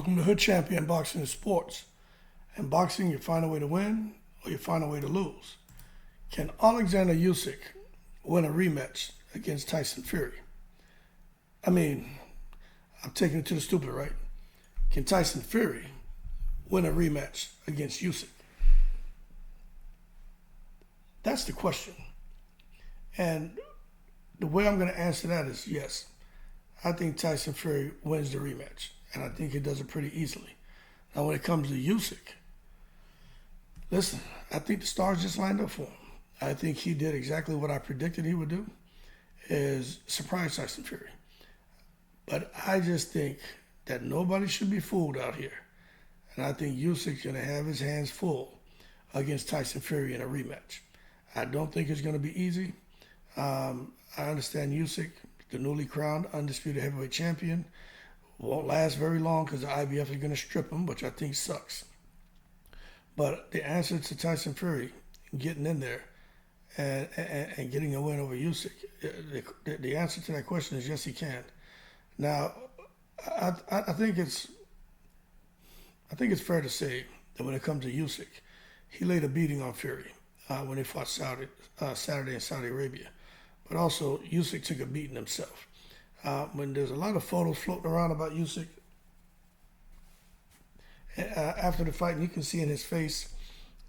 Welcome to Hood Champion Boxing and Sports. In boxing, you find a way to win or you find a way to lose. Can Alexander Usyk win a rematch against Tyson Fury? I'm taking it to the stupid, right? Can Tyson Fury win a rematch against Usyk? That's the question. And the way I'm going to answer that is yes. I think Tyson Fury wins the rematch, and I think he does it pretty easily. Now, when it comes to Usyk, listen, I think the stars just lined up for him. I think he did exactly what I predicted he would do, is surprise Tyson Fury. But I just think that nobody should be fooled out here. And I think Usyk's going to have his hands full against Tyson Fury in a rematch. I don't think it's going to be easy. I understand Usyk, the newly crowned undisputed heavyweight champion, won't last very long because the IBF is going to strip him, which I think sucks. But the answer to Tyson Fury getting in there and getting a win over Usyk, the answer to that question is yes, he can. Now, I think it's fair to say that when it comes to Usyk, he laid a beating on Fury when they fought Saturday in Saudi Arabia. But also, Usyk took a beating himself. When there's a lot of photos floating around about Usyk after the fight, and you can see in his face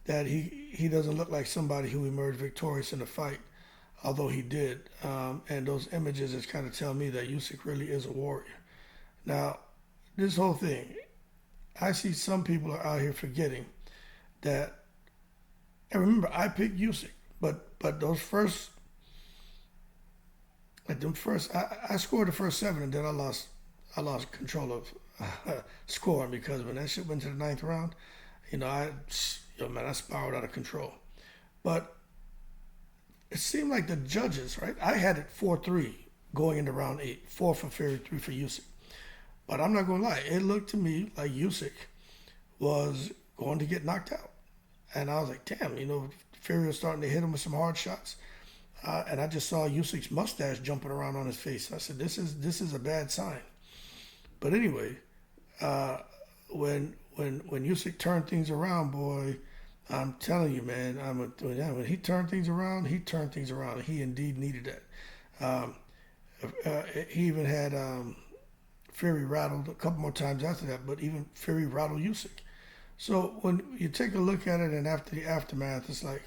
that he doesn't look like somebody who emerged victorious in the fight, although he did. And those images is kind of tell me that Usyk really is a warrior. Now, this whole thing, I see some people are out here forgetting that. And remember, I picked Usyk, but those first. I scored the first 7, and then I lost control of scoring because when that shit went to the 9th round, I spiraled out of control. But it seemed like the judges, right? I had it 4-3 going into round 8, 4 for Fury, 3 for Usyk. But I'm not gonna lie, it looked to me like Usyk was going to get knocked out, and I was like, damn, Fury was starting to hit him with some hard shots. And I just saw Usyk's mustache jumping around on his face. I said, "This is a bad sign." But anyway, when Usyk turned things around, boy, I'm telling you, man, when he turned things around, He indeed needed that. He even had Fury rattled a couple more times after that, but even Fury rattled Usyk. So when you take a look at it, and after the aftermath, it's like,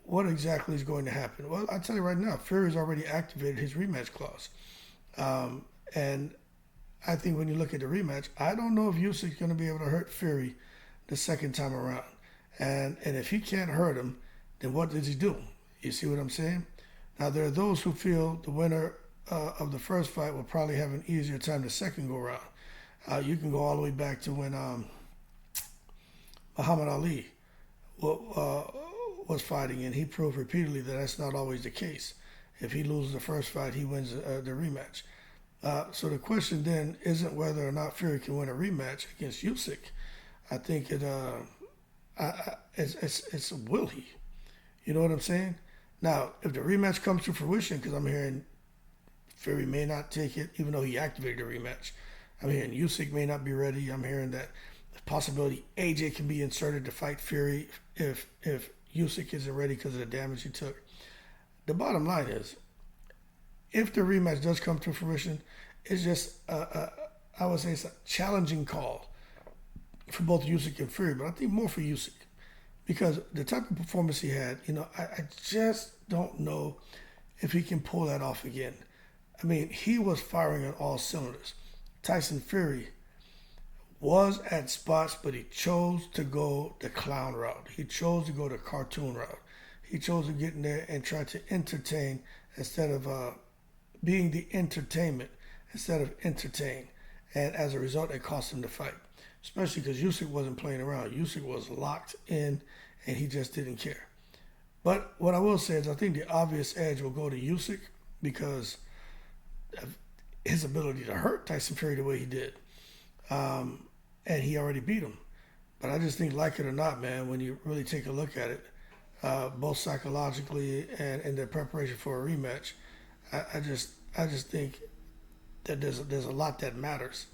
what exactly is going to happen? Well, I'll tell you right now, Fury's already activated his rematch clause. And I think when you look at the rematch, I don't know if Usyk's going to be able to hurt Fury the second time around. And if he can't hurt him, then what does he do? You see what I'm saying? Now, there are those who feel the winner of the first fight will probably have an easier time the second go around. You can go all the way back to when Muhammad Ali was fighting, and he proved repeatedly that that's not always the case. If he loses the first fight, he wins the rematch. So the question then isn't whether or not Fury can win a rematch against Usyk. I think it's will he? You know what I'm saying? Now, if the rematch comes to fruition, because I'm hearing Fury may not take it, even though he activated the rematch. I'm hearing Usyk may not be ready. I'm hearing that the possibility AJ can be inserted to fight Fury if Usyk isn't ready because of the damage he took. The bottom line is, if the rematch does come to fruition, it's just, I would say it's a challenging call for both Usyk and Fury, but I think more for Usyk because the type of performance he had, I just don't know if he can pull that off again. He was firing on all cylinders. Tyson Fury was at spots, but he chose to go the clown route. He chose to go the cartoon route. He chose to get in there and try to entertain instead of being the entertainment instead of entertain. And as a result, it cost him the fight, especially because Usyk wasn't playing around. Usyk was locked in, and he just didn't care. But what I will say is I think the obvious edge will go to Usyk because of his ability to hurt Tyson Fury the way he did. And he already beat him. But I just think, like it or not, man, when you really take a look at it, both psychologically and in their preparation for a rematch, I just think that there's a lot that matters.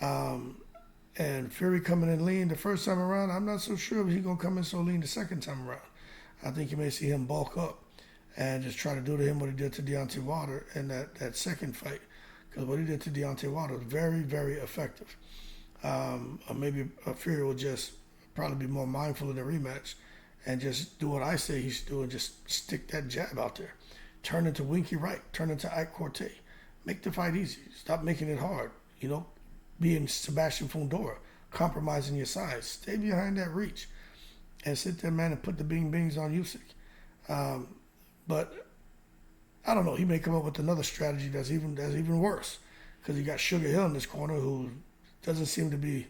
And Fury coming in lean the first time around, I'm not so sure if he's going to come in so lean the second time around. I think you may see him bulk up and just try to do to him what he did to Deontay Wilder in that second fight. Because what he did to Deontay Wilder was very, very effective. Or maybe Fury will just probably be more mindful in the rematch and just do what I say he should do and just stick that jab out there. Turn into Winky Wright. Turn into Ike Corte. Make the fight easy. Stop making it hard. Being Sebastian Fundora, compromising your size. Stay behind that reach and sit there, man, and put the bing bings on Usyk. But I don't know. He may come up with another strategy that's even worse, because he got Sugar Hill in this corner, who doesn't seem to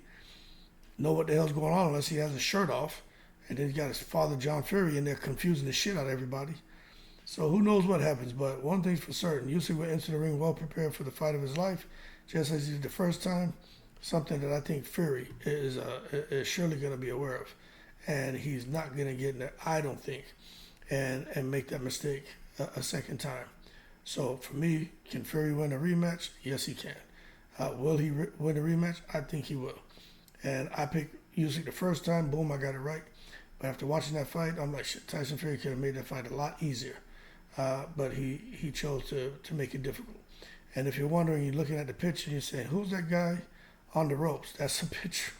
know what the hell's going on unless he has his shirt off, and then he's got his father John Fury in there confusing the shit out of everybody. So who knows what happens? But one thing's for certain: Usyk went into the ring well prepared for the fight of his life, just as he did the first time. Something that I think Fury is surely going to be aware of, and he's not going to get in there, I don't think, and make that mistake a second time. So for me, can Fury win a rematch? Yes, he can. Will he win a rematch? I think he will. And I picked Usyk the first time. Boom, I got it right. But after watching that fight, I'm like, shit, Tyson Fury could have made that fight a lot easier. But he chose to make it difficult. And if you're wondering, you're looking at the picture and you're saying, who's that guy on the ropes? That's a picture.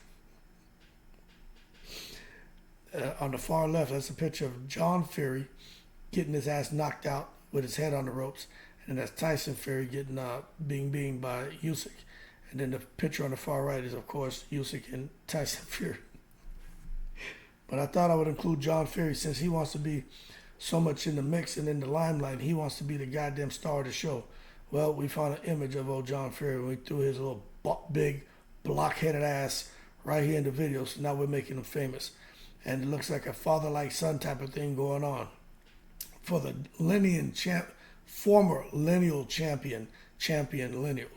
On the far left, that's a picture of John Fury getting his ass knocked out with his head on the ropes. And that's Tyson Fury getting being by Usyk. And then the picture on the far right is, of course, Usyk and Tyson Fury. But I thought I would include John Fury, since he wants to be so much in the mix and in the limelight. He wants to be the goddamn star of the show. Well, we found an image of old John Fury when we threw his little big block-headed ass right here in the video. So now we're making him famous. And it looks like a father-like son type of thing going on for the former lineal champion lineal.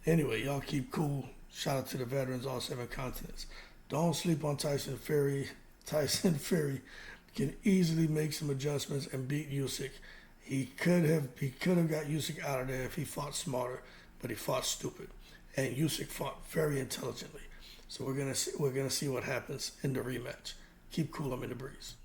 Anyway, y'all keep cool. Shout out to the veterans, all 7 continents. Don't sleep on Tyson Fury. Tyson Fury can easily make some adjustments and beat Usyk. He could have got Usyk out of there if he fought smarter, but he fought stupid. And Usyk fought very intelligently. So we're gonna see what happens in the rematch. Keep cool, I'm in the breeze.